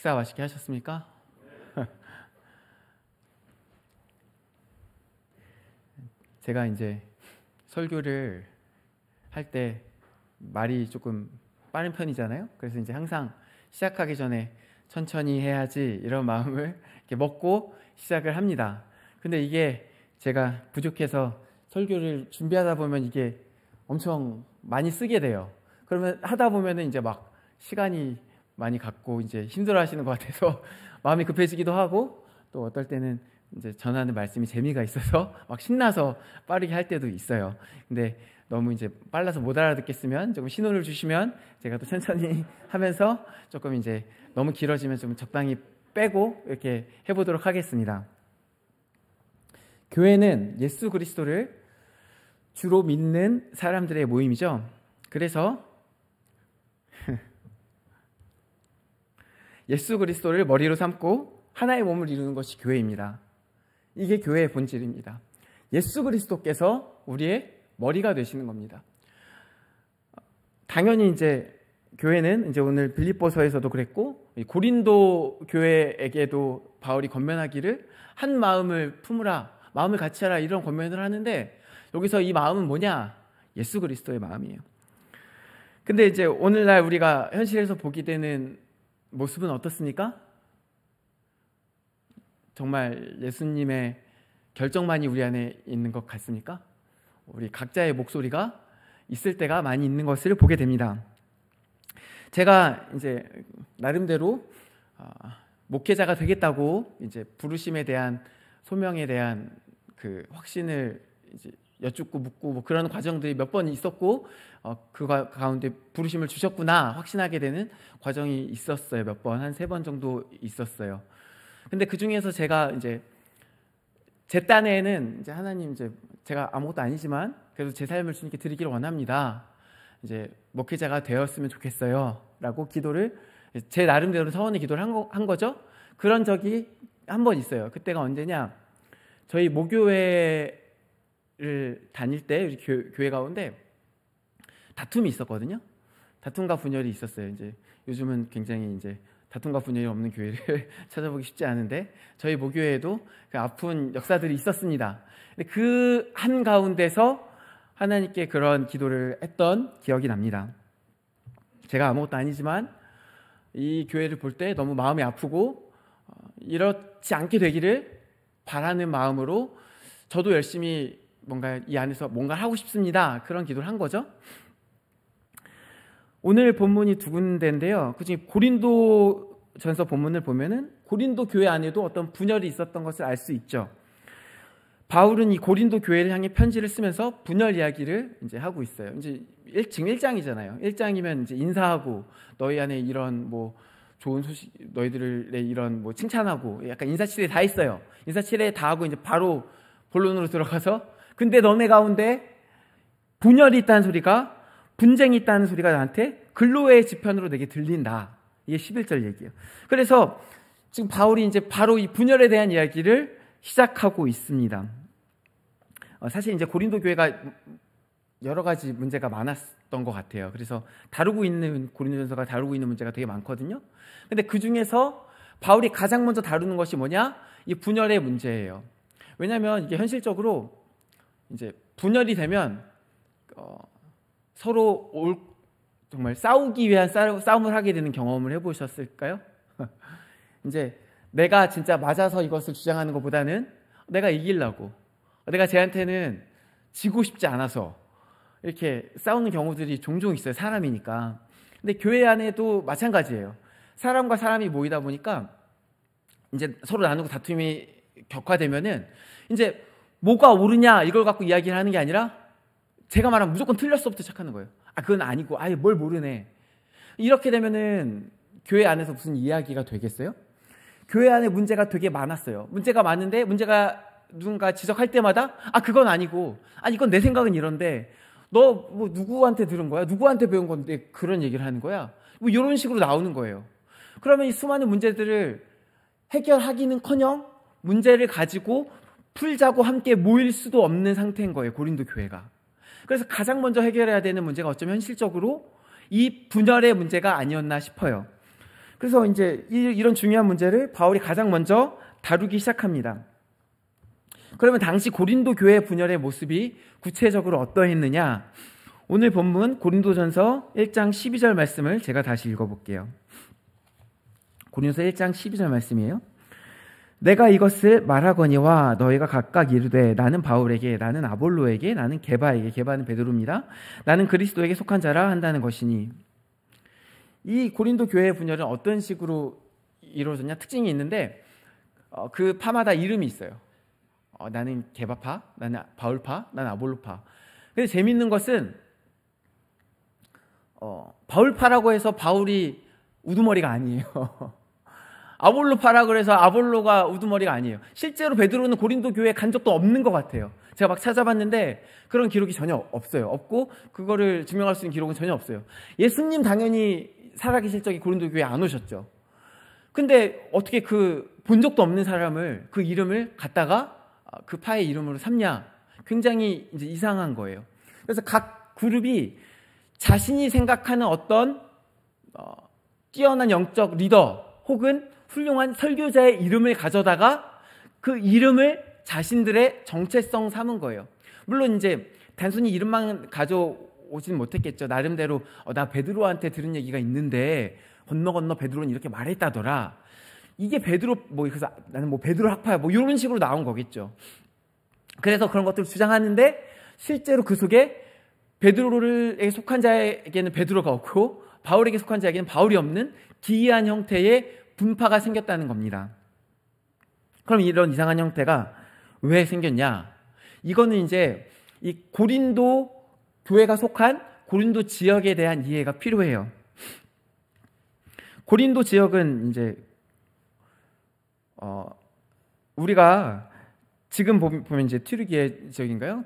식사 맛있게 하셨습니까? 제가 이제 설교를 할 때 말이 조금 빠른 편이잖아요. 그래서 이제 항상 시작하기 전에 천천히 해야지 이런 마음을 이렇게 먹고 시작을 합니다. 근데 이게 제가 부족해서 설교를 준비하다 보면 이게 엄청 많이 쓰게 돼요. 그러면 하다 보면은 이제 막 시간이 많이 갔고 이제 힘들어 하시는 것 같아서 마음이 급해지기도 하고, 또 어떨 때는 이제 전하는 말씀이 재미가 있어서 막 신나서 빠르게 할 때도 있어요. 근데 너무 이제 빨라서 못 알아듣겠으면 조금 신호를 주시면 제가 또 천천히 하면서 조금 이제 너무 길어지면 좀 적당히 빼고 이렇게 해보도록 하겠습니다. 교회는 예수 그리스도를 주로 믿는 사람들의 모임이죠. 그래서 예수 그리스도를 머리로 삼고 하나의 몸을 이루는 것이 교회입니다. 이게 교회의 본질입니다. 예수 그리스도께서 우리의 머리가 되시는 겁니다. 당연히 이제 교회는 이제 오늘 빌립보서에서도 그랬고 고린도 교회에게도 바울이 권면하기를 한 마음을 품으라, 마음을 같이 하라, 이런 권면을 하는데, 여기서 이 마음은 뭐냐? 예수 그리스도의 마음이에요. 근데 이제 오늘날 우리가 현실에서 보게 되는 모습은 어떻습니까? 정말 예수님의 결정만이 우리 안에 있는 것 같습니까? 우리 각자의 목소리가 있을 때가 많이 있는 것을 보게 됩니다. 제가 이제 나름대로 목회자가 되겠다고 이제 부르심에 대한 소명에 대한 그 확신을 이제 여쭙고 묻고 뭐 그런 과정들이 몇 번 있었고, 그 가운데 부르심을 주셨구나 확신하게 되는 과정이 있었어요. 몇 번, 한 3번 정도 있었어요. 근데 그 중에서 제가 이제 제 딴에는 이제 하나님, 이제 제가 아무것도 아니지만 그래도 제 삶을 주님께 드리기를 원합니다. 이제 목회자가 되었으면 좋겠어요. 라고 기도를 제 나름대로 서원의 기도를 한 거죠. 그런 적이 한 번 있어요. 그때가 언제냐? 저희 모교회를 다닐 때 우리 교회 가운데 다툼이 있었거든요. 다툼과 분열이 있었어요. 이제 요즘은 굉장히 이제 다툼과 분열이 없는 교회를 찾아보기 쉽지 않은데 저희 모교회에도 그 아픈 역사들이 있었습니다. 근데 그 한가운데서 하나님께 그런 기도를 했던 기억이 납니다. 제가 아무것도 아니지만 이 교회를 볼 때 너무 마음이 아프고 이렇지 않게 되기를 바라는 마음으로 저도 열심히 뭔가 이 안에서 뭔가 하고 싶습니다. 그런 기도를 한 거죠. 오늘 본문이 두 군데인데요. 그중에 고린도전서 본문을 보면은 고린도 교회 안에도 어떤 분열이 있었던 것을 알 수 있죠. 바울은 이 고린도 교회를 향해 편지를 쓰면서 분열 이야기를 이제 하고 있어요. 이제 지금 1장이잖아요. 1장이면 이제 인사하고 너희 안에 이런 뭐 좋은 소식, 너희들의 이런 뭐 칭찬하고 약간 인사치레 다 있어요. 인사치레 다 하고 이제 바로 본론으로 들어가서, 근데 너네 가운데 분열이 있다는 소리가, 분쟁이 있다는 소리가 나한테 근로의 지편으로 내게 들린다. 이게 11절 얘기예요. 그래서 지금 바울이 이제 바로 이 분열에 대한 이야기를 시작하고 있습니다. 사실 이제 고린도 교회가 여러 가지 문제가 많았던 것 같아요. 그래서 고린도전서가 다루고 있는 문제가 되게 많거든요. 근데 그 중에서 바울이 가장 먼저 다루는 것이 뭐냐? 이 분열의 문제예요. 왜냐하면 이게 현실적으로 이제 분열이 되면 서로 정말 싸우기 위한 싸움을 하게 되는 경험을 해보셨을까요? 이제 내가 진짜 맞아서 이것을 주장하는 것보다는 내가 이기려고, 내가 쟤한테는 지고 싶지 않아서 이렇게 싸우는 경우들이 종종 있어요. 사람이니까. 근데 교회 안에도 마찬가지예요. 사람과 사람이 모이다 보니까 이제 서로 나누고 다툼이 격화되면은 이제 뭐가 옳으냐 이걸 갖고 이야기를 하는 게 아니라 제가 말하면 무조건 틀렸어부터 시작하는 거예요. 그건 아니고, 아예 뭘 모르네. 이렇게 되면은 교회 안에서 무슨 이야기가 되겠어요? 교회 안에 문제가 되게 많았어요. 문제가 많은데 문제가 누군가 지적할 때마다 그건 아니고, 이건 내 생각은 이런데 너 뭐 누구한테 들은 거야? 누구한테 배운 건데 그런 얘기를 하는 거야? 뭐 이런 식으로 나오는 거예요. 그러면 이 수많은 문제들을 해결하기는커녕 문제를 가지고 풀자고 함께 모일 수도 없는 상태인 거예요. 고린도 교회가. 그래서 가장 먼저 해결해야 되는 문제가 어쩌면 현실적으로 이 분열의 문제가 아니었나 싶어요. 그래서 이제 이런 중요한 문제를 바울이 가장 먼저 다루기 시작합니다. 그러면 당시 고린도 교회 분열의 모습이 구체적으로 어떠했느냐? 오늘 본문 고린도전서 1장 12절 말씀을 제가 다시 읽어볼게요. 고린도서 1장 12절 말씀이에요. 내가 이것을 말하거니와 너희가 각각 이르되 나는 바울에게, 나는 아볼로에게, 나는 게바에게, 게바는 베드로입니다. 나는 그리스도에게 속한 자라 한다는 것이니. 이 고린도 교회의 분열은 어떤 식으로 이루어졌냐? 특징이 있는데 그 파마다 이름이 있어요. 나는 게바파, 나는 바울파, 나는 아볼로파. 근데 재밌는 것은 바울파라고 해서 바울이 우두머리가 아니에요. 아볼로파라고 해서 아볼로가 우두머리가 아니에요. 실제로 베드로는 고린도 교회에 간 적도 없는 것 같아요. 제가 막 찾아봤는데 그런 기록이 전혀 없어요. 없고 그거를 증명할 수 있는 기록은 전혀 없어요. 예수님 당연히 살아계실 적에 고린도 교회에 안 오셨죠. 근데 어떻게 그 본 적도 없는 사람을, 그 이름을 갖다가 그 파의 이름으로 삼냐? 굉장히 이제 이상한 거예요. 그래서 각 그룹이 자신이 생각하는 어떤 뛰어난 영적 리더 혹은 훌륭한 설교자의 이름을 가져다가 그 이름을 자신들의 정체성 삼은 거예요. 물론 이제 단순히 이름만 가져오진 못했겠죠. 나름대로 나 베드로한테 들은 얘기가 있는데 건너 베드로는 이렇게 말했다더라. 이게 베드로 그래서 나는 베드로 학파야 이런 식으로 나온 거겠죠. 그래서 그런 것들을 주장하는데 실제로 그 속에 베드로에게 속한 자에게는 베드로가 없고 바울에게 속한 자에게는 바울이 없는 기이한 형태의 분파가 생겼다는 겁니다. 그럼 이런 이상한 형태가 왜 생겼냐? 이거는 이제 이 고린도 교회가 속한 고린도 지역에 대한 이해가 필요해요. 고린도 지역은 이제 우리가 지금 보면 이제 튀르기예 지역인가요?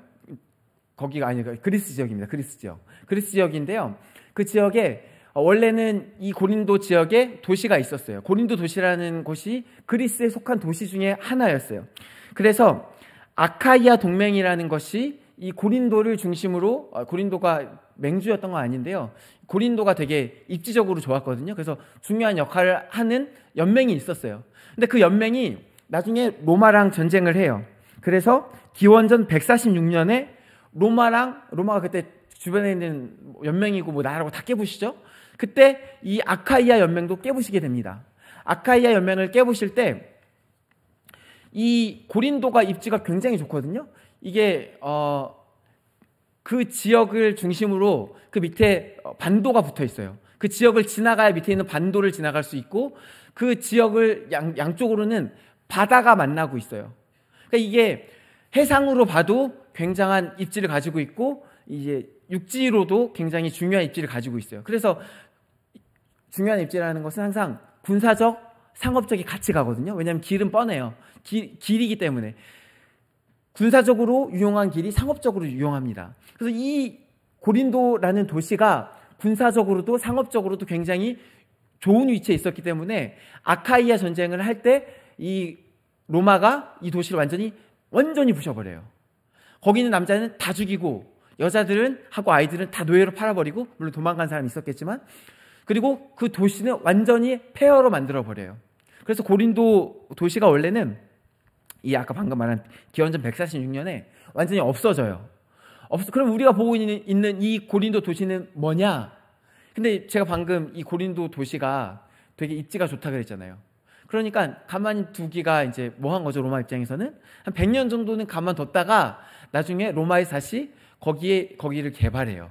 거기가 아니고 그리스 지역입니다. 그리스 지역인데요. 그 지역에 원래는 이 고린도 지역에 도시가 있었어요. 고린도 도시라는 곳이 그리스에 속한 도시 중에 하나였어요. 그래서 아카이아 동맹이라는 것이 이 고린도를 중심으로, 고린도가 맹주였던 건 아닌데요. 고린도가 되게 입지적으로 좋았거든요. 그래서 중요한 역할을 하는 연맹이 있었어요. 근데 그 연맹이 나중에 로마랑 전쟁을 해요. 그래서 기원전 146년에 로마가 그때 주변에 있는 연맹이고 나라고 다 깨부시죠. 그때 이 아카이아 연맹도 깨부시게 됩니다. 아카이아 연맹을 깨부실 때 이 고린도가 입지가 굉장히 좋거든요. 이게 그 지역을 중심으로 그 밑에 반도가 붙어 있어요. 그 지역을 지나가야 밑에 있는 반도를 지나갈 수 있고 그 지역을 양쪽으로는 바다가 만나고 있어요. 그러니까 이게 해상으로 봐도 굉장한 입지를 가지고 있고 이제 육지로도 굉장히 중요한 입지를 가지고 있어요. 그래서 중요한 입지라는 것은 항상 군사적, 상업적이 같이 가거든요. 왜냐하면 길은 뻔해요. 길이기 때문에 군사적으로 유용한 길이 상업적으로 유용합니다. 그래서 이 고린도라는 도시가 군사적으로도 상업적으로도 굉장히 좋은 위치에 있었기 때문에 아카이아 전쟁을 할 때 이 로마가 이 도시를 완전히 부셔버려요. 거기 있는 남자는 다 죽이고 여자들은 하고 아이들은 다 노예로 팔아버리고, 물론 도망간 사람이 있었겠지만, 그리고 그 도시는 완전히 폐허로 만들어버려요. 그래서 고린도 도시가 원래는 이 아까 방금 말한 기원전 146년에 완전히 없어져요. 그럼 우리가 보고 있는 이 고린도 도시는 뭐냐? 근데 제가 방금 이 고린도 도시가 되게 입지가 좋다 그랬잖아요. 그러니까 가만히 두기가 이제 뭐 한 거죠? 로마 입장에서는 한 100년 정도는 가만뒀다가 나중에 로마에서 다시 거기를 개발해요.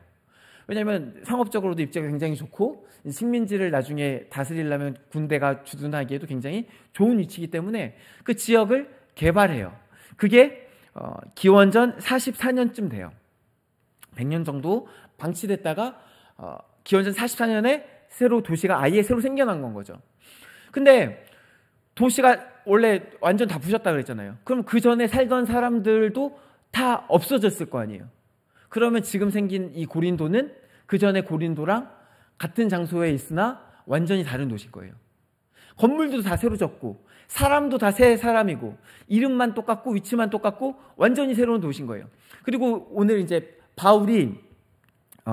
왜냐하면 상업적으로도 입지가 굉장히 좋고 식민지를 나중에 다스리려면 군대가 주둔하기에도 굉장히 좋은 위치이기 때문에 그 지역을 개발해요. 그게 기원전 44년쯤 돼요. 100년 정도 방치됐다가 기원전 44년에 도시가 아예 새로 생겨난 건 거죠. 근데 도시가 원래 완전 다 부셨다 그랬잖아요. 그럼 그 전에 살던 사람들도 다 없어졌을 거 아니에요. 그러면 지금 생긴 이 고린도는 그 전에 고린도랑 같은 장소에 있으나 완전히 다른 도시일 거예요. 건물도 다 새로 졌고 사람도 다 새 사람이고 이름만 똑같고 위치만 똑같고 완전히 새로운 도시인 거예요. 그리고 오늘 이제 바울이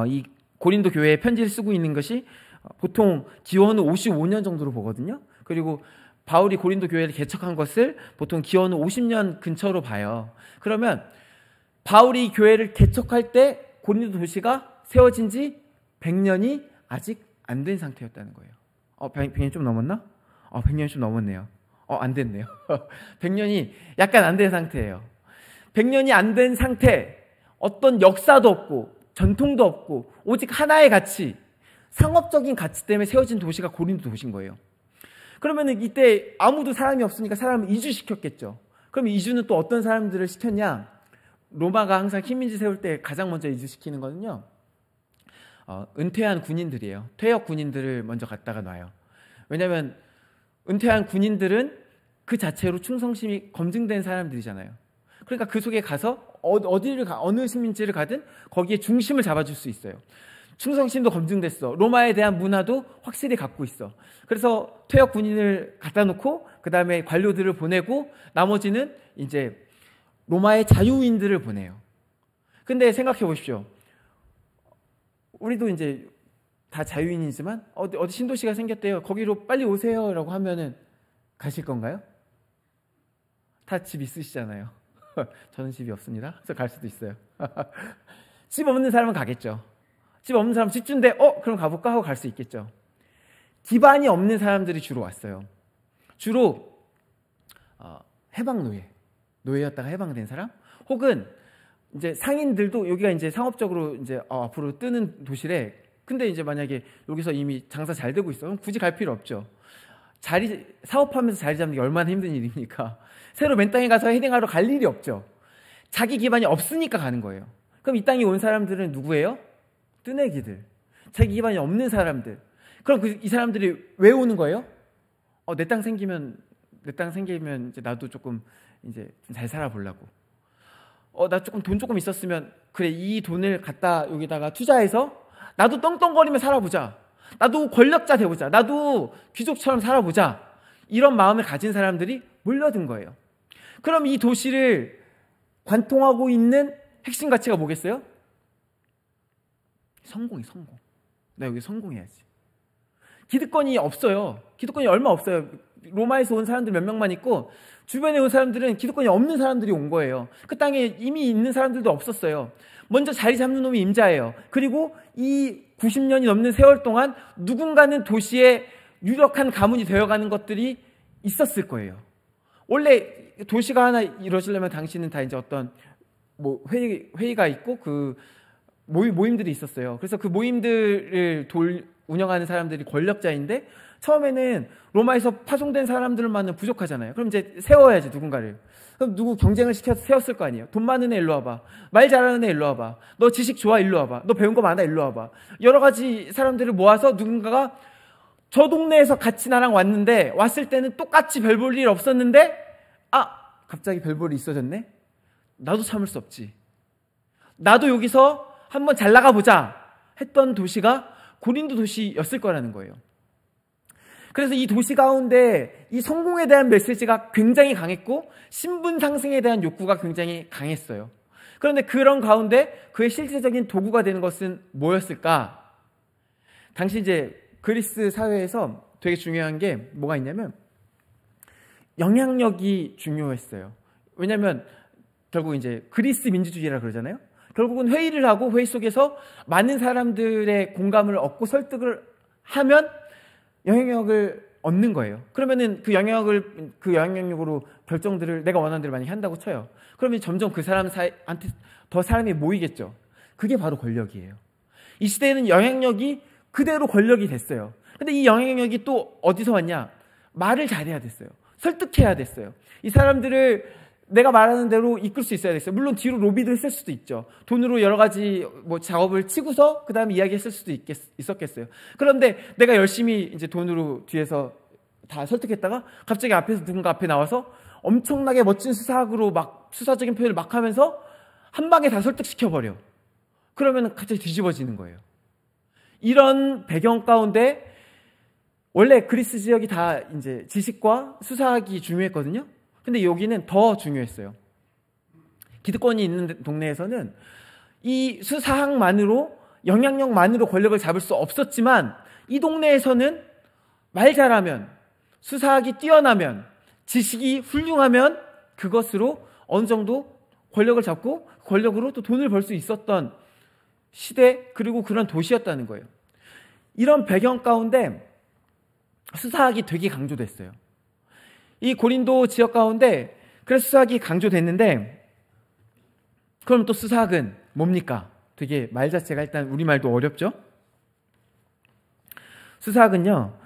이 고린도 교회에 편지를 쓰고 있는 것이 보통 기원 후 55년 정도로 보거든요. 그리고 바울이 고린도 교회를 개척한 것을 보통 기원 후 50년 근처로 봐요. 그러면 바울이 교회를 개척할 때 고린도 도시가 세워진 지 100년이 아직 안 된 상태였다는 거예요. 100년 좀 넘었나? 100년이 좀 넘었네요. 안 됐네요. 100년이 약간 안 된 상태예요. 100년이 안 된 상태, 어떤 역사도 없고 전통도 없고 오직 하나의 가치, 상업적인 가치 때문에 세워진 도시가 고린도 도시인 거예요. 그러면 이때 아무도 사람이 없으니까 사람을 이주시켰겠죠. 그럼 이주는 또 어떤 사람들을 시켰냐? 로마가 항상 식민지 세울 때 가장 먼저 이주시키는 거는요, 은퇴한 군인들이에요. 퇴역 군인들을 먼저 갖다가 놔요. 왜냐하면 은퇴한 군인들은 그 자체로 충성심이 검증된 사람들이잖아요. 그러니까 그 속에 가서 어느 식민지를 가든 거기에 중심을 잡아줄 수 있어요. 충성심도 검증됐어. 로마에 대한 문화도 확실히 갖고 있어. 그래서 퇴역 군인을 갖다 놓고 그 다음에 관료들을 보내고 나머지는 이제 로마의 자유인들을 보내요. 근데 생각해 보십시오. 우리도 이제 다 자유인이지만 어디 신도시가 생겼대요. 거기로 빨리 오세요라고 하면은 가실 건가요? 다 집 있으시잖아요. 저는 집이 없습니다. 그래서 갈 수도 있어요. 집 없는 사람은 가겠죠. 집 없는 사람 집 준대. 그럼 가볼까 하고 갈 수 있겠죠. 기반이 없는 사람들이 주로 왔어요. 주로 해방 노예였다가 해방된 사람, 혹은 이제 상인들도 여기가 이제 상업적으로 이제 앞으로 뜨는 도시래. 근데 이제 만약에 여기서 이미 장사 잘 되고 있어. 그럼 굳이 갈 필요 없죠. 사업하면서 자리 잡는 게 얼마나 힘든 일입니까? 새로 맨 땅에 가서 헤딩하러 갈 일이 없죠. 자기 기반이 없으니까 가는 거예요. 그럼 이 땅에 온 사람들은 누구예요? 뜨내기들. 자기 기반이 없는 사람들. 그럼 이 사람들이 왜 오는 거예요? 내 땅 생기면 이제 나도 조금 이제 좀 잘 살아보려고. 나 돈 조금 있었으면 그래, 이 돈을 갖다 여기다가 투자해서 나도 떵떵거리며 살아보자. 나도 권력자 되보자. 나도 귀족처럼 살아보자. 이런 마음을 가진 사람들이 몰려든 거예요. 그럼 이 도시를 관통하고 있는 핵심 가치가 뭐겠어요? 성공. 나 여기 성공해야지. 기득권이 없어요. 기득권이 얼마 없어요. 로마에서 온 사람들 몇 명만 있고 주변에 온 사람들은 기득권이 없는 사람들이 온 거예요. 그 땅에 이미 있는 사람들도 없었어요. 먼저 자리 잡는 놈이 임자예요. 그리고 이 90년이 넘는 세월 동안 누군가는 도시의 유력한 가문이 되어가는 것들이 있었을 거예요. 원래 도시가 하나 이루어지려면 당시는 다 이제 어떤 회의가 있고 그 모임들이 있었어요. 그래서 그 모임들을 운영하는 사람들이 권력자인데 처음에는 로마에서 파송된 사람들만은 부족하잖아요. 그럼 이제 세워야지 누군가를. 그럼 누구 경쟁을 시켜서 세웠을 거 아니에요. 돈 많은 애 일로 와봐. 말 잘하는 애 일로 와봐. 너 지식 좋아 일로 와봐. 너 배운 거 많아 일로 와봐. 여러 가지 사람들을 모아서 누군가가 저 동네에서 같이 나랑 왔는데 왔을 때는 똑같이 별 볼 일 없었는데 갑자기 별 볼 일이 있어졌네. 나도 참을 수 없지. 나도 여기서 한번 잘 나가보자 했던 도시가 고린도 도시였을 거라는 거예요. 그래서 이 도시 가운데 이 성공에 대한 메시지가 굉장히 강했고 신분 상승에 대한 욕구가 굉장히 강했어요. 그런데 그런 가운데 그의 실질적인 도구가 되는 것은 뭐였을까? 당시 이제 그리스 사회에서 되게 중요한 게 뭐가 있냐면 영향력이 중요했어요. 왜냐하면 결국 이제 그리스 민주주의라 그러잖아요. 결국은 회의를 하고 회의 속에서 많은 사람들의 공감을 얻고 설득을 하면 영향력을 얻는 거예요. 그러면은 그 영향력으로 결정들을 내가 원하는 대로 많이 한다고 쳐요. 그러면 점점 그 사람한테 더 사람이 모이겠죠. 그게 바로 권력이에요. 이 시대에는 영향력이 그대로 권력이 됐어요. 근데 이 영향력이 또 어디서 왔냐? 말을 잘해야 됐어요. 설득해야 됐어요. 이 사람들을 내가 말하는 대로 이끌 수 있어야 됐어요. 물론 뒤로 로비도 쓸 수도 있죠. 돈으로 여러 가지 작업을 치고서 그 다음에 이야기했을 수도 있었겠어요. 그런데 내가 열심히 이제 돈으로 뒤에서 다 설득했다가 갑자기 누군가 앞에 나와서 엄청나게 멋진 수사학으로 막 수사적인 표현을 막 하면서 한 방에 다 설득시켜버려. 그러면 갑자기 뒤집어지는 거예요. 이런 배경 가운데 원래 그리스 지역이 다 이제 지식과 수사학이 중요했거든요. 근데 여기는 더 중요했어요. 기득권이 있는 동네에서는 이 수사학만으로 영향력만으로 권력을 잡을 수 없었지만 이 동네에서는 말 잘하면, 수사학이 뛰어나면, 지식이 훌륭하면 그것으로 어느 정도 권력을 잡고 권력으로 또 돈을 벌 수 있었던 시대, 그리고 그런 도시였다는 거예요. 이런 배경 가운데 수사학이 되게 강조됐어요. 이 고린도 지역 가운데 그래서 수사학이 강조됐는데, 그럼 또 수사학은 뭡니까? 되게 말 자체가 일단 우리말도 어렵죠? 수사학은요,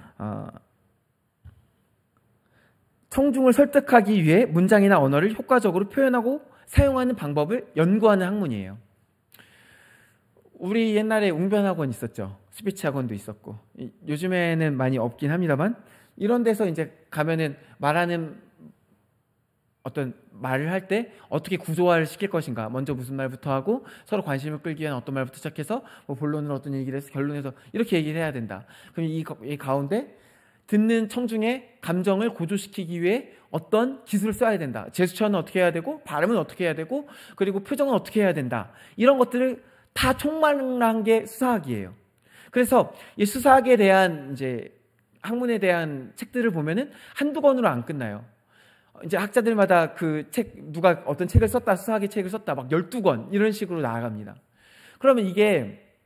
청중을 설득하기 위해 문장이나 언어를 효과적으로 표현하고 사용하는 방법을 연구하는 학문이에요. 우리 옛날에 웅변학원 있었죠. 스피치 학원도 있었고. 요즘에는 많이 없긴 합니다만, 이런 데서 이제 가면은 말하는 어떤 말을 할 때 어떻게 구조화를 시킬 것인가, 먼저 무슨 말부터 하고 서로 관심을 끌기 위한 어떤 말부터 시작해서 뭐 본론으로 어떤 얘기를 해서 결론에서 이렇게 얘기를 해야 된다. 그럼 이 가운데 듣는 청중의 감정을 고조시키기 위해 어떤 기술을 써야 된다. 제스처는 어떻게 해야 되고, 발음은 어떻게 해야 되고, 그리고 표정은 어떻게 해야 된다. 이런 것들을 다 총괄한 게 수사학이에요. 그래서 이 수사학에 대한 이제 학문에 대한 책들을 보면은 한두 권으로 안 끝나요. 이제 학자들마다 그 책, 누가 어떤 책을 썼다, 수사학의 책을 썼다, 막 12권 이런 식으로 나아갑니다. 그러면 이게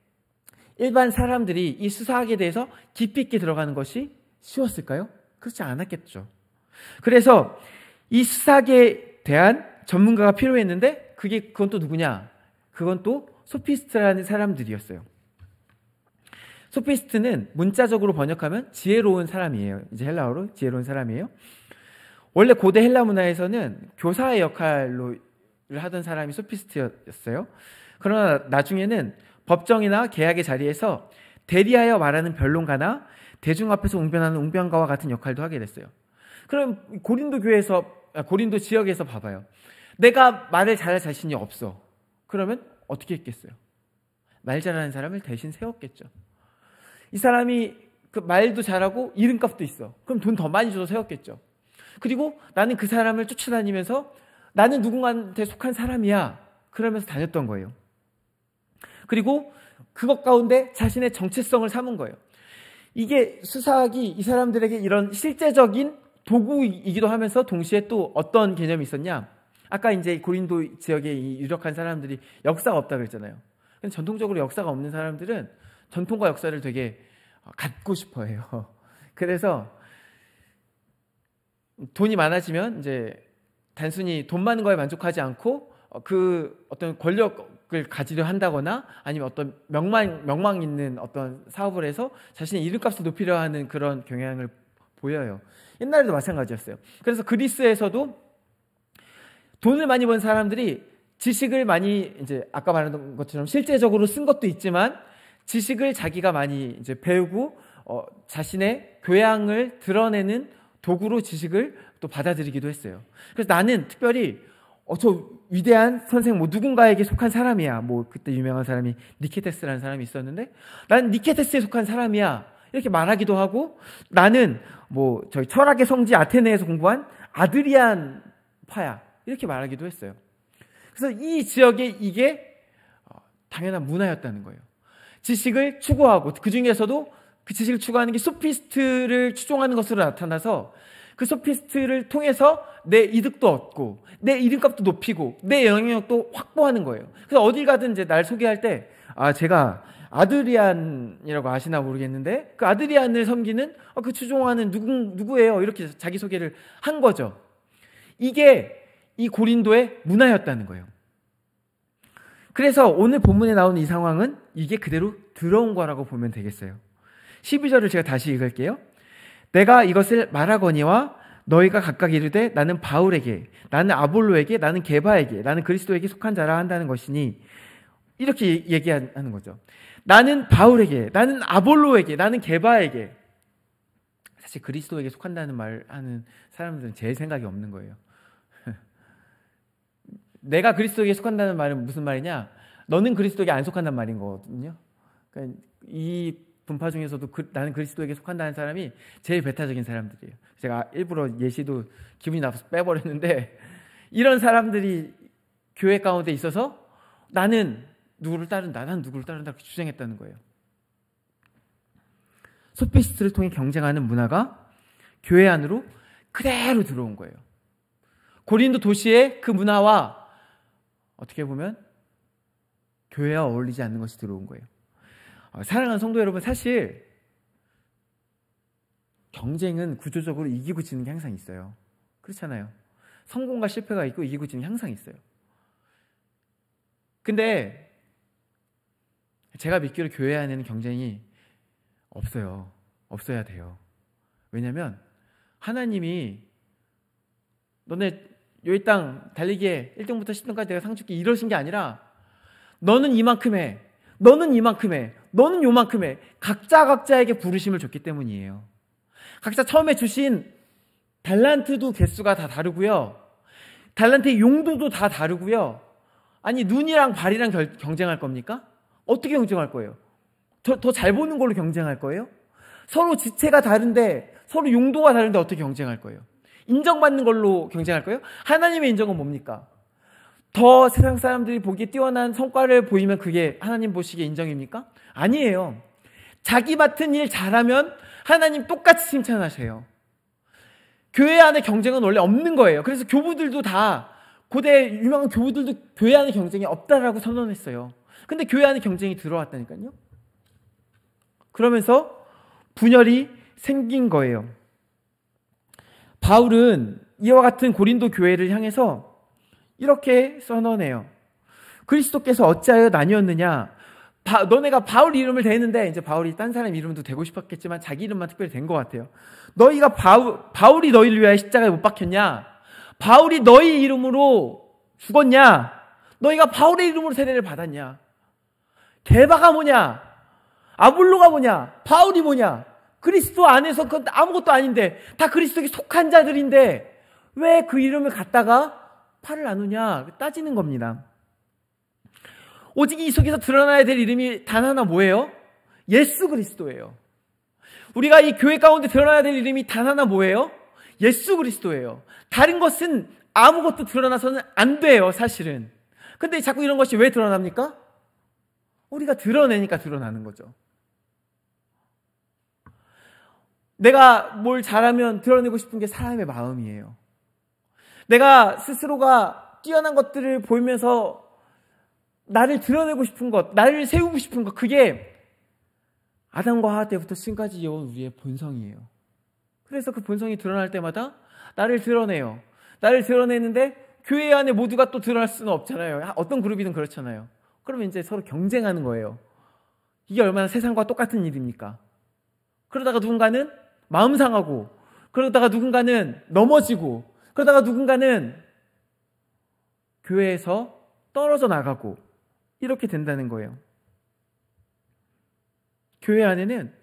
일반 사람들이 이 수사학에 대해서 깊이 있게 들어가는 것이 쉬웠을까요? 그렇지 않았겠죠. 그래서 이 수사학에 대한 전문가가 필요했는데, 그건 또 누구냐? 그건 또 소피스트라는 사람들이었어요. 소피스트는 문자적으로 번역하면 지혜로운 사람이에요. 이제 헬라어로 지혜로운 사람이에요. 원래 고대 헬라 문화에서는 교사의 역할로 하던 사람이 소피스트였어요. 그러나 나중에는 법정이나 계약의 자리에서 대리하여 말하는 변론가나 대중 앞에서 웅변하는 웅변가와 같은 역할도 하게 됐어요. 그럼 고린도 지역에서 봐봐요. 내가 말을 잘할 자신이 없어. 그러면 어떻게 했겠어요? 말 잘하는 사람을 대신 세웠겠죠. 이 사람이 그 말도 잘하고 이름값도 있어. 그럼 돈 더 많이 줘서 세웠겠죠. 그리고 나는 그 사람을 쫓아다니면서 나는 누군가한테 속한 사람이야. 그러면서 다녔던 거예요. 그리고 그것 가운데 자신의 정체성을 삼은 거예요. 이게 수사학이 이 사람들에게 이런 실제적인 도구이기도 하면서 동시에 또 어떤 개념이 있었냐? 아까 이제 고린도 지역에 이 유력한 사람들이 역사가 없다고 그랬잖아요. 근데 전통적으로 역사가 없는 사람들은 전통과 역사를 되게 갖고 싶어 해요. 그래서 돈이 많아지면 이제 단순히 돈 많은 거에 만족하지 않고 그 어떤 권력을 가지려 한다거나 아니면 어떤 명망 있는 어떤 사업을 해서 자신의 이름값을 높이려 하는 그런 경향을 보여요. 옛날에도 마찬가지였어요. 그래서 그리스에서도 돈을 많이 번 사람들이 지식을 많이 이제 아까 말한 것처럼 실제적으로 쓴 것도 있지만 지식을 자기가 많이 이제 배우고 자신의 교양을 드러내는 도구로 지식을 또 받아들이기도 했어요. 그래서 나는 특별히 저 위대한 선생 뭐 누군가에게 속한 사람이야. 뭐 그때 유명한 사람이 니케테스라는 사람이 있었는데 나는 니케테스에 속한 사람이야. 이렇게 말하기도 하고 나는 뭐 저희 철학의 성지 아테네에서 공부한 아드리안 파야. 이렇게 말하기도 했어요. 그래서 이 지역에 이게 당연한 문화였다는 거예요. 지식을 추구하고 그 중에서도 그 지식을 추구하는 게 소피스트를 추종하는 것으로 나타나서 그 소피스트를 통해서 내 이득도 얻고 내 이름값도 높이고 내 영향력도 확보하는 거예요. 그래서 어딜 가든 이제 날 소개할 때 제가 아드리안이라고 아시나 모르겠는데 그 아드리안을 섬기는 그 추종하는 누구예요? 이렇게 자기소개를 한 거죠. 이게 이 고린도의 문화였다는 거예요. 그래서 오늘 본문에 나오는 이 상황은 이게 그대로 들어온 거라고 보면 되겠어요. 12절을 제가 다시 읽을게요. 내가 이것을 말하거니와 너희가 각각 이르되 나는 바울에게, 나는 아볼로에게, 나는 게바에게, 나는 그리스도에게 속한 자라 한다는 것이니 이렇게 얘기하는 거죠. 나는 바울에게, 나는 아볼로에게, 나는 게바에게. 사실 그리스도에게 속한다는 말 하는 사람들은 제 생각이 없는 거예요. 내가 그리스도에게 속한다는 말은 무슨 말이냐? 너는 그리스도에게 안 속한다는 말인 거거든요. 그러니까 이 분파 중에서도 나는 그리스도에게 속한다는 사람이 제일 배타적인 사람들이에요. 제가 일부러 예시도 기분이 나빠서 빼버렸는데 이런 사람들이 교회 가운데 있어서 나는 누구를 따른다, 나는 누구를 따른다 그렇게 주장했다는 거예요. 소피스트를 통해 경쟁하는 문화가 교회 안으로 그대로 들어온 거예요. 고린도 도시의 그 문화와 어떻게 보면 교회와 어울리지 않는 것이 들어온 거예요. 사랑하는 성도 여러분, 사실 경쟁은 구조적으로 이기고 지는 게 항상 있어요. 그렇잖아요. 성공과 실패가 있고 이기고 지는 게 항상 있어요. 근데 제가 믿기로 교회 안에는 경쟁이 없어요. 없어야 돼요. 왜냐하면 하나님이 너네 여기 땅 달리기에 1등부터 10등까지 내가 상 줄게 이러신 게 아니라 너는 이만큼 해, 너는 이만큼 해, 너는 요만큼 해. 각자에게 부르심을 줬기 때문이에요. 각자 처음에 주신 달란트도 개수가 다 다르고요. 달란트의 용도도 다 다르고요. 아니 눈이랑 발이랑 경쟁할 겁니까? 어떻게 경쟁할 거예요? 더 잘 보는 걸로 경쟁할 거예요? 서로 지체가 다른데 서로 용도가 다른데 어떻게 경쟁할 거예요? 인정받는 걸로 경쟁할 거예요? 하나님의 인정은 뭡니까? 더 세상 사람들이 보기에 뛰어난 성과를 보이면 그게 하나님 보시기에 인정입니까? 아니에요. 자기 맡은 일 잘하면 하나님 똑같이 칭찬하세요. 교회 안에 경쟁은 원래 없는 거예요. 그래서 교부들도 다 고대 유명한 교부들도 교회 안에 경쟁이 없다라고 선언했어요. 근데 교회 안에 경쟁이 들어왔다니까요. 그러면서 분열이 생긴 거예요. 바울은 이와 같은 고린도 교회를 향해서 이렇게 선언해요. 그리스도께서 어찌하여 나뉘었느냐? 너네가 바울 이름을 대는데, 이제 바울이 딴 사람 이름도 대고 싶었겠지만 자기 이름만 특별히 된 것 같아요. 너희가 바울이 너희를 위하여 십자가에 못 박혔냐? 바울이 너희 이름으로 죽었냐? 너희가 바울의 이름으로 세례를 받았냐? 게바가 뭐냐? 아볼로가 뭐냐? 바울이 뭐냐? 그리스도 안에서 그건 아무것도 아닌데 다 그리스도에 속한 자들인데 왜 그 이름을 갖다가 팔을 나누냐? 따지는 겁니다. 오직 이 속에서 드러나야 될 이름이 단 하나 뭐예요? 예수 그리스도예요. 우리가 이 교회 가운데 드러나야 될 이름이 단 하나 뭐예요? 예수 그리스도예요. 다른 것은 아무것도 드러나서는 안 돼요, 사실은. 근데 자꾸 이런 것이 왜 드러납니까? 우리가 드러내니까 드러나는 거죠. 내가 뭘 잘하면 드러내고 싶은 게 사람의 마음이에요. 내가 스스로가 뛰어난 것들을 보이면서 나를 드러내고 싶은 것, 나를 세우고 싶은 것, 그게 아담과 하와 때부터 지금까지 이어온 우리의 본성이에요. 그래서 그 본성이 드러날 때마다 나를 드러내요. 나를 드러내는데 교회 안에 모두가 또 드러날 수는 없잖아요. 어떤 그룹이든 그렇잖아요. 그러면 이제 서로 경쟁하는 거예요. 이게 얼마나 세상과 똑같은 일입니까? 그러다가 누군가는 마음 상하고, 그러다가 누군가는 넘어지고, 그러다가 누군가는 교회에서 떨어져 나가고, 이렇게 된다는 거예요. 교회 안에는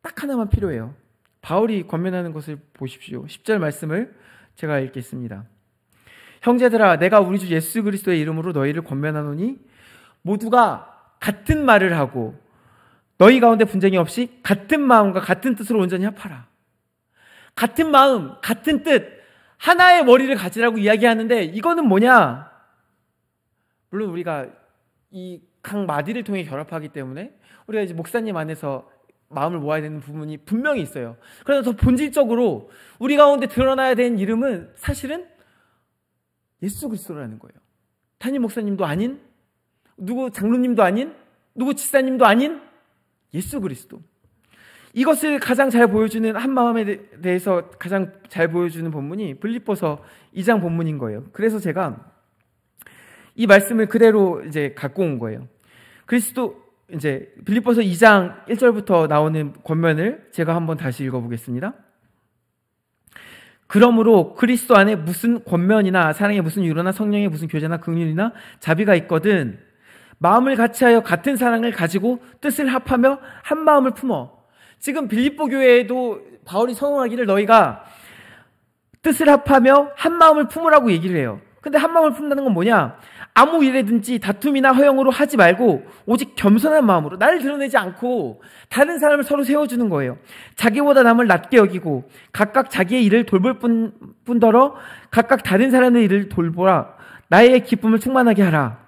딱 하나만 필요해요. 바울이 권면하는 것을 보십시오. 10절 말씀을 제가 읽겠습니다. 형제들아, 내가 우리 주 예수 그리스도의 이름으로 너희를 권면하노니 모두가 같은 말을 하고 너희 가운데 분쟁이 없이 같은 마음과 같은 뜻으로 온전히 합하라. 같은 마음, 같은 뜻, 하나의 머리를 가지라고 이야기하는데 이거는 뭐냐? 물론 우리가 이 각 마디를 통해 결합하기 때문에 우리가 이제 목사님 안에서 마음을 모아야 되는 부분이 분명히 있어요. 그러나 더 본질적으로 우리 가운데 드러나야 되는 이름은 사실은 예수 그리스도라는 거예요. 담임 목사님도 아닌, 누구 장로님도 아닌, 누구 집사님도 아닌 예수 그리스도. 이것을 가장 잘 보여주는, 한 마음에 대해서 가장 잘 보여주는 본문이 빌립보서 2장 본문인 거예요. 그래서 제가 이 말씀을 그대로 이제 갖고 온 거예요. 그리스도, 이제 빌립보서 2장 1절부터 나오는 권면을 제가 한번 다시 읽어보겠습니다. 그러므로 그리스도 안에 무슨 권면이나 사랑의 무슨 유로나 성령의 무슨 교제나 긍휼이나 자비가 있거든 마음을 같이하여 같은 사랑을 가지고 뜻을 합하며 한 마음을 품어. 지금 빌립보 교회에도 바울이 선언하기를 너희가 뜻을 합하며 한 마음을 품으라고 얘기를 해요. 근데 한 마음을 품는다는 건 뭐냐? 아무 일에든지 다툼이나 허영으로 하지 말고 오직 겸손한 마음으로, 나를 드러내지 않고 다른 사람을 서로 세워주는 거예요. 자기보다 남을 낮게 여기고 각각 자기의 일을 돌볼 뿐더러 각각 다른 사람의 일을 돌보라. 나의 기쁨을 충만하게 하라.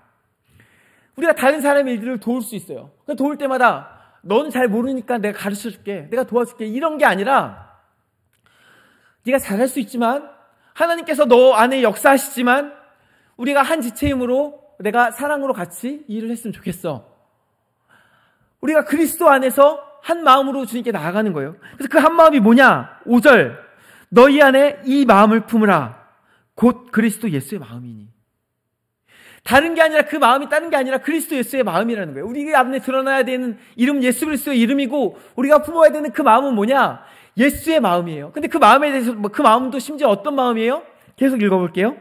우리가 다른 사람의 일들을 도울 수 있어요. 도울 때마다 넌 잘 모르니까 내가 가르쳐줄게, 내가 도와줄게, 이런 게 아니라 네가 잘할 수 있지만 하나님께서 너 안에 역사하시지만 우리가 한 지체임으로 내가 사랑으로 같이 일을 했으면 좋겠어. 우리가 그리스도 안에서 한 마음으로 주님께 나아가는 거예요. 그래서 그 한 마음이 뭐냐? 5절, 너희 안에 이 마음을 품으라. 곧 그리스도 예수의 마음이니. 다른 게 아니라, 그 마음이 다른 게 아니라 그리스도 예수의 마음이라는 거예요. 우리 안에 드러나야 되는 이름 예수 그리스도의 이름이고, 우리가 품어야 되는 그 마음은 뭐냐? 예수의 마음이에요. 근데 그 마음에 대해서, 그 마음도 심지어 어떤 마음이에요? 계속 읽어볼게요.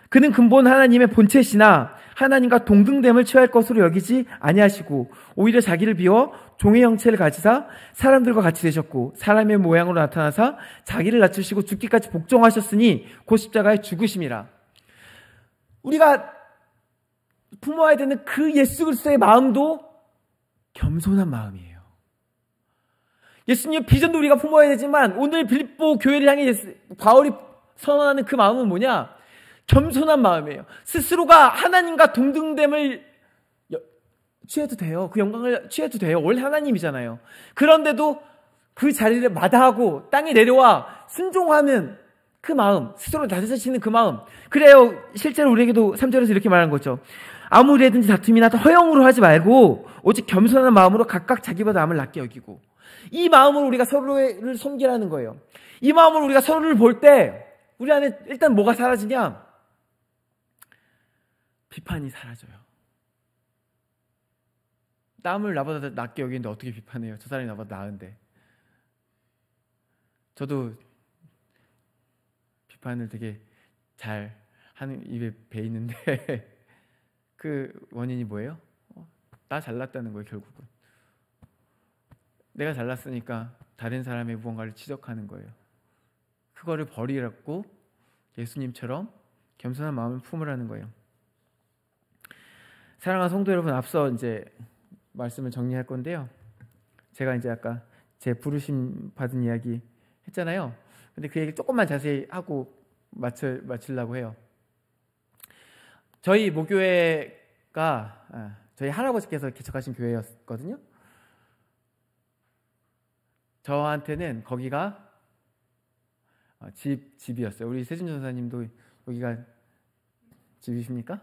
그는 근본 하나님의 본체시나 하나님과 동등됨을 취할 것으로 여기지 아니하시고 오히려 자기를 비워 종의 형체를 가지사 사람들과 같이 되셨고 사람의 모양으로 나타나사 자기를 낮추시고 죽기까지 복종하셨으니 곧 십자가에 죽으심이라. 우리가 품어야 되는 그 예수 그리스도의 마음도 겸손한 마음이에요. 예수님의 비전도 우리가 품어야 되지만 오늘 빌립보 교회를 향해 바울이 선언하는 그 마음은 뭐냐? 겸손한 마음이에요. 스스로가 하나님과 동등됨을 취해도 돼요. 그 영광을 취해도 돼요. 원래 하나님이잖아요. 그런데도 그 자리를 마다하고 땅에 내려와 순종하는 그 마음, 스스로 낮아지는 그 마음. 그래요. 실제로 우리에게도 3절에서 이렇게 말하는 거죠. 아무 일에든지 다툼이나 허영으로 하지 말고 오직 겸손한 마음으로 각각 자기보다 남을 낮게 여기고. 이 마음으로 우리가 서로를 섬기라는 거예요. 이 마음으로 우리가 서로를 볼 때 우리 안에 일단 뭐가 사라지냐? 비판이 사라져요. 남을 나보다 낮게 여기는데 어떻게 비판해요? 저 사람이 나보다 나은데. 저도 비판을 되게 잘 하는 입에 배 있는데 그 원인이 뭐예요? 나 잘났다는 거예요. 결국은 내가 잘났으니까 다른 사람의 무언가를 지적하는 거예요. 그거를 버리라고 예수님처럼 겸손한 마음을 품으라는 거예요. 사랑하는 성도 여러분, 앞서 이제 말씀을 정리할 건데요. 제가 이제 아까 제 부르심 받은 이야기 했잖아요. 근데 그 얘기 조금만 자세히 하고 마치려고 해요. 저희 모교회가 저희 할아버지께서 개척하신 교회였거든요. 저한테는 거기가 집이었어요. 우리 세준 전사님도 여기가 집이십니까?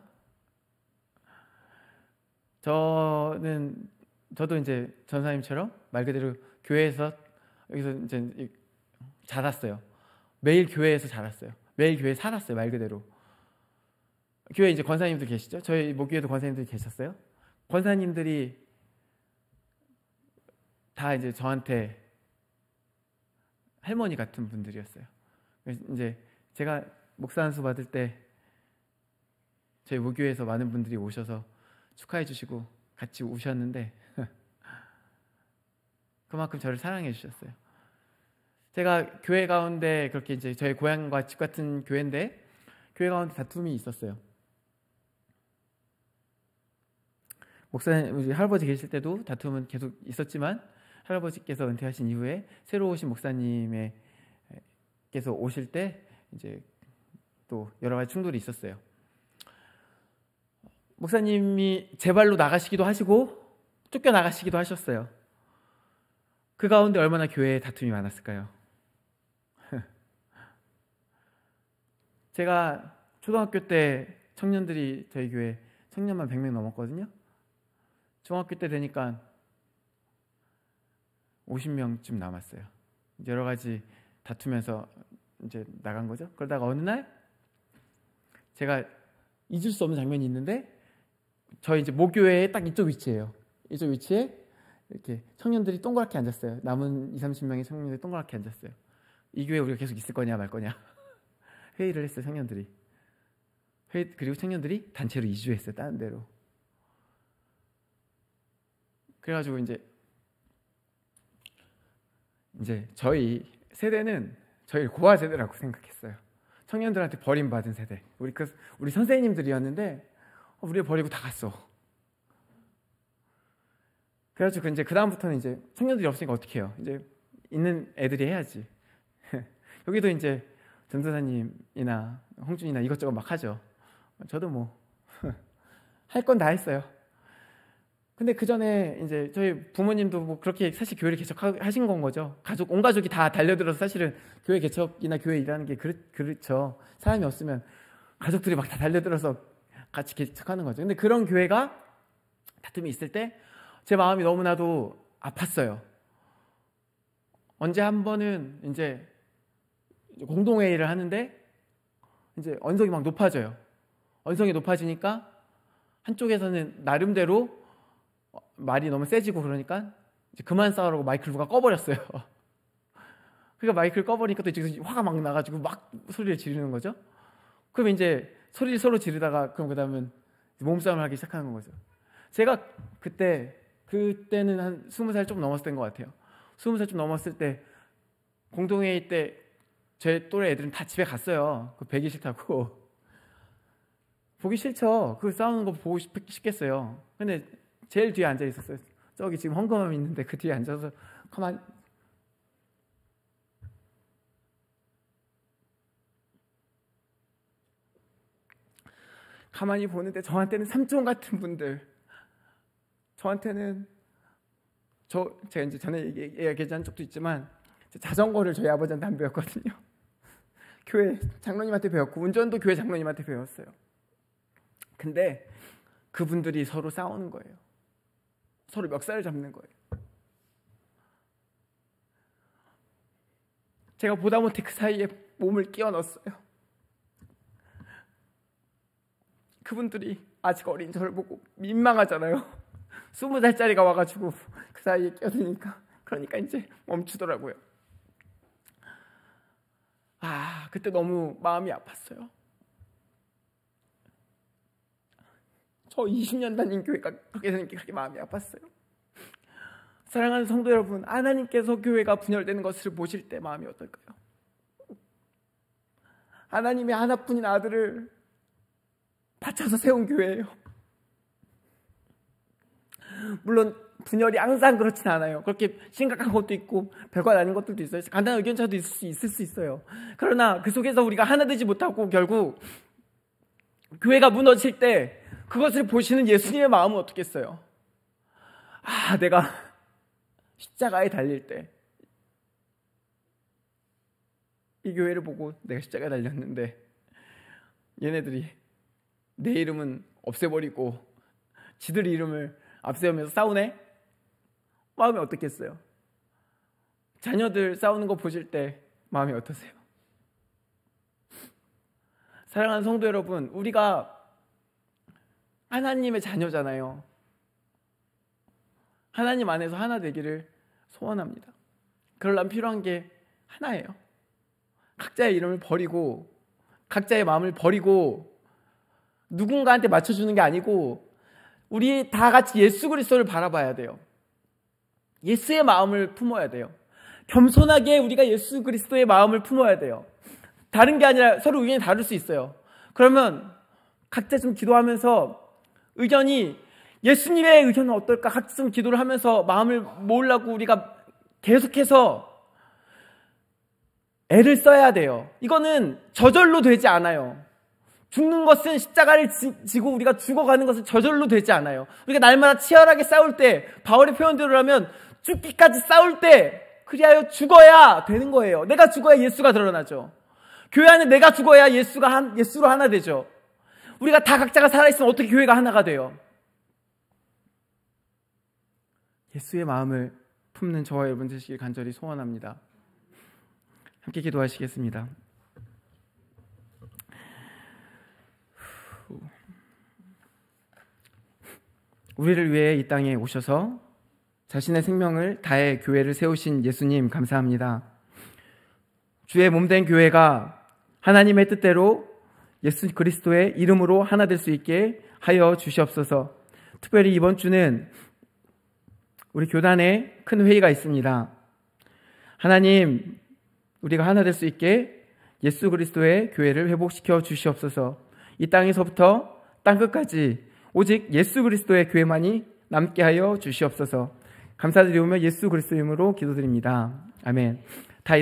저도 이제 전사님처럼 말 그대로 교회에서 여기서 이제 자랐어요. 매일 교회에서 자랐어요. 매일 교회에 살았어요. 말 그대로. 교회 이제 권사님도 계시죠? 저희 모교회도 권사님들이 계셨어요. 권사님들이 다 이제 저한테 할머니 같은 분들이었어요. 그래서 이제 제가 목사 안수 받을 때 저희 모교회에서 많은 분들이 오셔서 축하해 주시고 같이 우셨는데 그만큼 저를 사랑해 주셨어요. 제가 교회 가운데 그렇게 이제 저희 고향과 집 같은 교회인데 교회 가운데 다툼이 있었어요. 목사님, 우리 할아버지 계실 때도 다툼은 계속 있었지만 할아버지께서 은퇴하신 이후에 새로 오신 목사님께서 오실 때 이제 또 여러 가지 충돌이 있었어요. 목사님이 제 발로 나가시기도 하시고 쫓겨나가시기도 하셨어요. 그 가운데 얼마나 교회에 다툼이 많았을까요? 제가 초등학교 때 청년들이 저희 교회 청년만 100명 넘었거든요. 중학교 때 되니까 50명쯤 남았어요. 여러 가지 다투면서 이제 나간 거죠. 그러다가 어느 날 제가 잊을 수 없는 장면이 있는데 저희 이제 모교회의 딱 이쪽 위치예요. 이쪽 위치에 이렇게 청년들이 동그랗게 앉았어요. 남은 20-30명의 청년들이 동그랗게 앉았어요. 이 교회에 우리가 계속 있을 거냐 말 거냐 회의를 했어요. 청년들이. 그리고 청년들이 단체로 이주했어요. 다른 데로. 그래가지고 이제 저희 세대는 저희 고아 세대라고 생각했어요. 청년들한테 버림받은 세대. 우리 선생님들이었는데 우리 버리고 다 갔어. 그래가지고 이제 그 다음부터는 이제 청년들이 없으니까 어떻게 해요? 이제 있는 애들이 해야지. 여기도 이제 전도사님이나 홍준이나 이것저것 막 하죠. 저도 뭐 할 건 다 했어요. 근데 그 전에 이제 저희 부모님도 뭐 그렇게 사실 교회를 개척하신 건 거죠. 온 가족이 다 달려들어서 사실은 교회 개척이나 교회 일하는 게 그렇죠. 사람이 없으면 가족들이 막 다 달려들어서 같이 개척하는 거죠. 근데 그런 교회가 다툼이 있을 때 제 마음이 너무나도 아팠어요. 언제 한 번은 이제 공동회의를 하는데 이제 언성이 막 높아져요. 언성이 높아지니까 한쪽에서는 나름대로 말이 너무 세지고 그러니까 이제 그만 싸우라고 마이크를 누가 꺼버렸어요. 그러니까 마이크를 꺼버리니까 또 이제 화가 막 나가지고 막 소리를 지르는 거죠. 그럼 이제 소리를 서로 지르다가 그럼 그다음은 몸싸움을 하기 시작하는 거죠. 제가 그때는 한 20살 좀 넘었을 때인 것 같아요. 20살 좀 넘었을 때 공동회의 때 제 또래 애들은 다 집에 갔어요. 그 배기 싫다고. 보기 싫죠. 그 싸우는 거 보고 싶겠어요. 근데 제일 뒤에 앉아 있었어요. 저기 지금 헝금함이 있는데 그 뒤에 앉아서 가만히 보는데 저한테는 삼촌 같은 분들, 저한테는 제가 이제 전에 얘기한 적도 있지만 자전거를 저희 아버지한테 안 배웠거든요. 교회 장로님한테 배웠고 운전도 교회 장로님한테 배웠어요. 근데 그분들이 서로 싸우는 거예요. 서로 멱살을 잡는 거예요. 제가 보다 못해 그 사이에 몸을 끼워 넣었어요. 그분들이 아직 어린 저를 보고 민망하잖아요. 20살짜리가 와가지고 그 사이에 끼어드니까. 그러니까 이제 멈추더라고요. 그때 너무 마음이 아팠어요. 저 20년 다닌 교회가 그렇게 되는 게 그렇게 마음이 아팠어요. 사랑하는 성도 여러분, 하나님께서 교회가 분열되는 것을 보실 때 마음이 어떨까요? 하나님의 하나뿐인 아들을 바쳐서 세운 교회예요. 물론 분열이 항상 그렇진 않아요. 그렇게 심각한 것도 있고 별거 아닌 것들도 있어요. 간단한 의견차도 있을 수 있어요. 그러나 그 속에서 우리가 하나 되지 못하고 결국 교회가 무너질 때 그것을 보시는 예수님의 마음은 어떻겠어요? 내가 십자가에 달릴 때 이 교회를 보고 내가 십자가에 달렸는데 얘네들이 내 이름은 없애버리고 지들 이름을 앞세우면서 싸우네? 마음이 어떻겠어요? 자녀들 싸우는 거 보실 때 마음이 어떠세요? 사랑하는 성도 여러분, 우리가 하나님의 자녀잖아요. 하나님 안에서 하나 되기를 소원합니다. 그러려면 필요한 게 하나예요. 각자의 이름을 버리고 각자의 마음을 버리고 누군가한테 맞춰주는 게 아니고 우리 다 같이 예수 그리스도를 바라봐야 돼요. 예수의 마음을 품어야 돼요. 겸손하게 우리가 예수 그리스도의 마음을 품어야 돼요. 다른 게 아니라 서로 의견이 다를 수 있어요. 그러면 각자 좀 기도하면서 의견이 예수님의 의견은 어떨까? 각자 좀 기도를 하면서 마음을 모으려고 우리가 계속해서 애를 써야 돼요. 이거는 저절로 되지 않아요. 죽는 것은 십자가를 지고 우리가 죽어가는 것은 저절로 되지 않아요. 우리가 날마다 치열하게 싸울 때, 바울의 표현대로 하면 죽기까지 싸울 때 그리하여 죽어야 되는 거예요. 내가 죽어야 예수가 드러나죠. 교회 안에 내가 죽어야 예수로 하나 되죠. 우리가 다 각자가 살아있으면 어떻게 교회가 하나가 돼요? 예수의 마음을 품는 저와 여러분 되시길 간절히 소원합니다. 함께 기도하시겠습니다. 우리를 위해 이 땅에 오셔서 자신의 생명을 다해 교회를 세우신 예수님 감사합니다. 주의 몸된 교회가 하나님의 뜻대로 예수 그리스도의 이름으로 하나 될 수 있게 하여 주시옵소서. 특별히 이번 주는 우리 교단에 큰 회의가 있습니다. 하나님, 우리가 하나 될 수 있게 예수 그리스도의 교회를 회복시켜 주시옵소서. 이 땅에서부터 땅끝까지 오직 예수 그리스도의 교회만이 남게 하여 주시옵소서. 감사드리오며 예수 그리스도 이름으로 기도드립니다. 아멘. 다